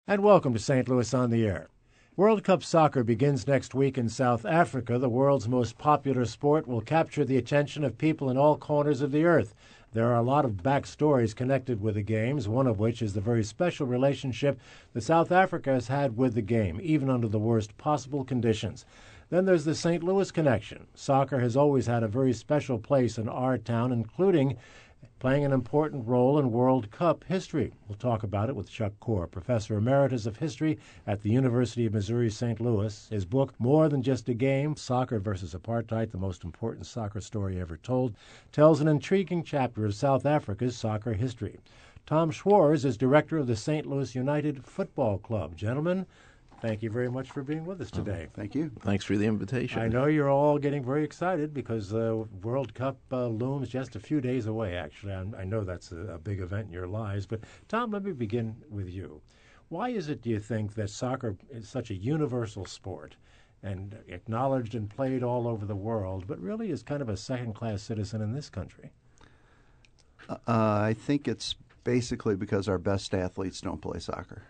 And welcome to St. Louis on the Air. World Cup soccer begins next week in South Africa. The world's most popular sport will capture the attention of people in all corners of the earth. There are a lot of backstories connected with the games, one of which is the very special relationship that South Africa has had with the game, even under the worst possible conditions. Then there's the St. Louis connection. Soccer has always had a very special place in our town, including playing an important role in World Cup history. We'll talk about it with Chuck Korr, Professor Emeritus of History at the University of Missouri St. Louis. His book, More Than Just a Game, Soccer versus Apartheid, the most important soccer story ever told, tells an intriguing chapter of South Africa's soccer history. Tom Schwarz is director of the St. Louis United Football Club. Gentlemen, thank you very much for being with us today. Thank you. Thanks for the invitation. I know you're all getting very excited because the World Cup looms just a few days away, actually. I know that's a big event in your lives. But, Tom, let me begin with you. Why is it, do you think, that soccer is such a universal sport and acknowledged and played all over the world, but really is kind of a second-class citizen in this country? I think it's basically because our best athletes don't play soccer.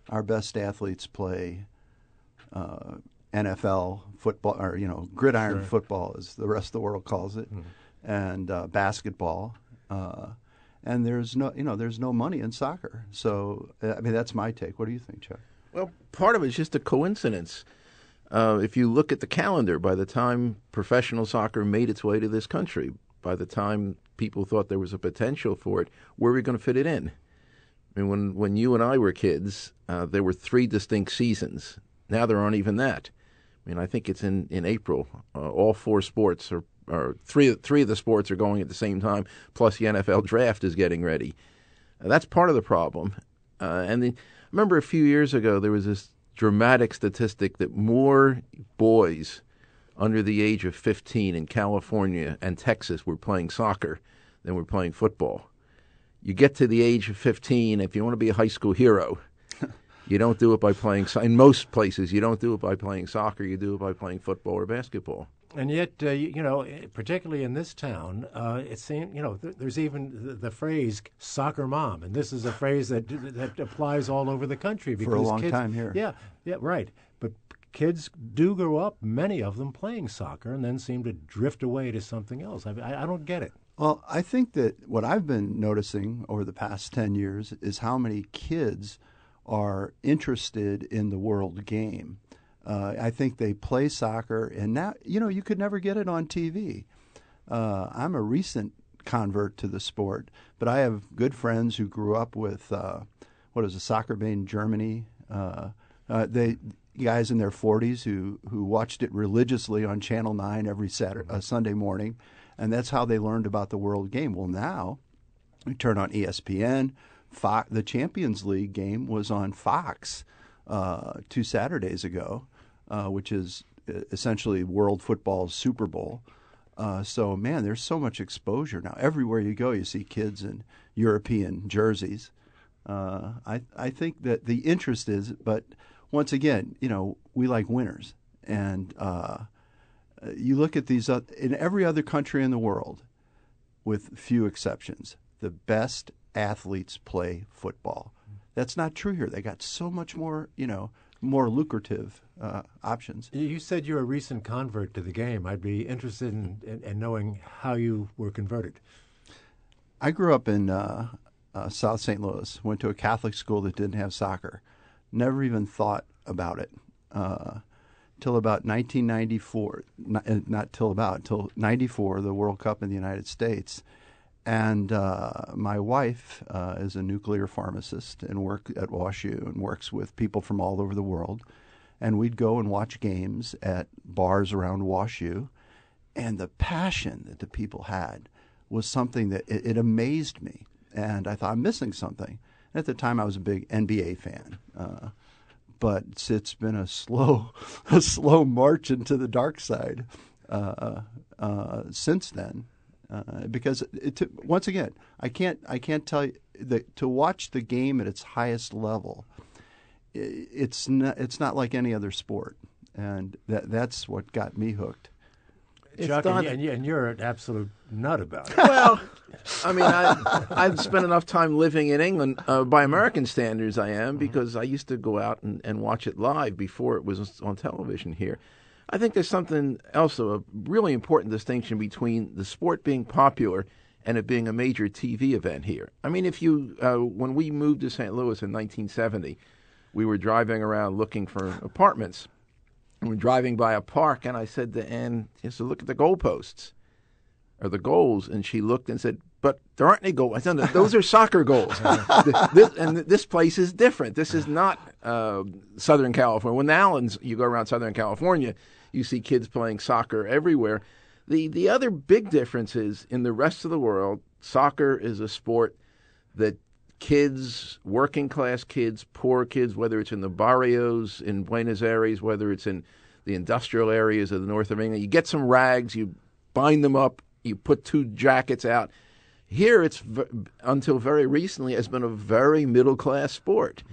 Our best athletes play NFL football, or gridiron football, as the rest of the world calls it, and basketball. And there's no money in soccer. So I mean, that's my take. What do you think, Chuck? Well, part of it's just a coincidence. If you look at the calendar, by the time professional soccer made its way to this country, by the time people thought there was a potential for it, where are we going to fit it in? I mean, when you and I were kids, there were 3 distinct seasons. Now there aren't even that. I mean, I think it's in April. All 4 sports, or three of the sports are going at the same time, plus the NFL draft is getting ready. That's part of the problem. I remember a few years ago there was this dramatic statistic that more boys under the age of 15 in California and Texas were playing soccer than were playing football. You get to the age of 15, if you want to be a high school hero, you don't do it by playing. In most places, you don't do it by playing soccer. You do it by playing football or basketball. And yet, particularly in this town, it seems, there's even the phrase "soccer mom," and this is a phrase that applies all over the country because for a long kids, time here. Yeah, right. But kids do grow up, many of them playing soccer, and then seem to drift away to something else. I don't get it. Well, I think that what I've been noticing over the past 10 years is how many kids are interested in the world game. I think they play soccer, and now, you could never get it on TV. I'm a recent convert to the sport, but I have good friends who grew up with, Soccer Bay, Germany. They guys in their 40s who watched it religiously on Channel 9 every Sunday morning. And that's how they learned about the world game. Well, now we turn on ESPN. The Champions League game was on Fox 2 Saturdays ago, which is essentially world football's Super Bowl. So, man, there's so much exposure now. Everywhere you go, you see kids in European jerseys. I think that the interest is, but once again, we like winners. And you look at these in every other country in the world, with few exceptions, the best athletes play football. That's not true here. They got so much more, more lucrative options. You said you're a recent convert to the game. I'd be interested in knowing how you were converted. I grew up in South St. Louis. Went to a Catholic school that didn't have soccer. Never even thought about it. Till about 1994, till 94, the World Cup in the United States. And my wife is a nuclear pharmacist and works at WashU and works with people from all over the world. And we'd go and watch games at bars around WashU. And the passion that the people had was something that it amazed me. And I thought, I'm missing something. At the time, I was a big NBA fan. But it's been a slow march into the dark side since then, because once again, I can't tell you that to watch the game at its highest level, it's not like any other sport, and that's what got me hooked. Chuck, done. and you're an absolute nut about it. Well, I mean, I've spent enough time living in England by American standards. I am, because I used to go out and watch it live before it was on television here. I think there's something else, a really important distinction between the sport being popular and it being a major TV event here. I mean, if you when we moved to St. Louis in 1970, we were driving around looking for apartments. And we're driving by a park, and I said to Ann, look at the goalposts, or the goals. And she looked and said, but there aren't any goals. I said, those are soccer goals. This place is different. This is not Southern California. When Allens, you go around Southern California, you see kids playing soccer everywhere. The other big difference is in the rest of the world, soccer is a sport that kids, working class kids, poor kids, whether it's in the barrios in Buenos Aires, whether it's in the industrial areas of the north of England, you get some rags, you bind them up, you put 2 jackets out. Here, it's until very recently has been a very middle class sport.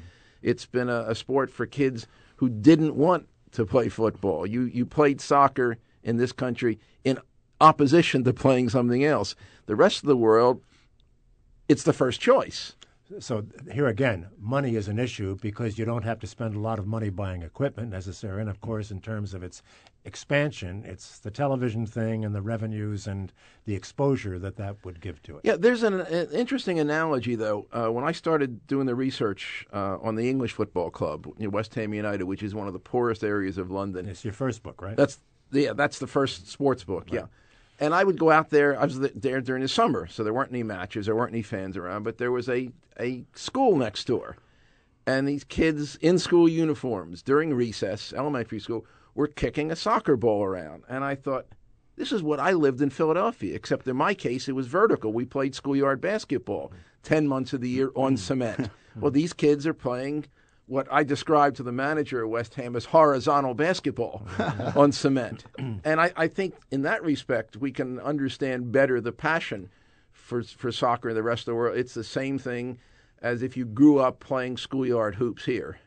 It's been a sport for kids who didn't want to play football. You played soccer in this country in opposition to playing something else. The rest of the world, it's the first choice. So here again, money is an issue because you don't have to spend a lot of money buying equipment necessarily. And, of course, in terms of its expansion, it's the television thing and the revenues and the exposure that would give to it. Yeah, there's an interesting analogy, though. When I started doing the research on the English Football Club, West Ham United, which is one of the poorest areas of London. It's your first book, right? That's the first sports book, right. Yeah. And I would go out there. I was there during the summer, so there weren't any matches. There weren't any fans around, but there was a school next door. And these kids in school uniforms during recess, elementary school, were kicking a soccer ball around. And I thought, this is what I lived in Philadelphia, except in my case, it was vertical. We played schoolyard basketball 10 months of the year on cement. Well, these kids are playing what I described to the manager at West Ham as horizontal basketball on cement. And I think in that respect, we can understand better the passion for soccer in the rest of the world. It's the same thing as if you grew up playing schoolyard hoops here.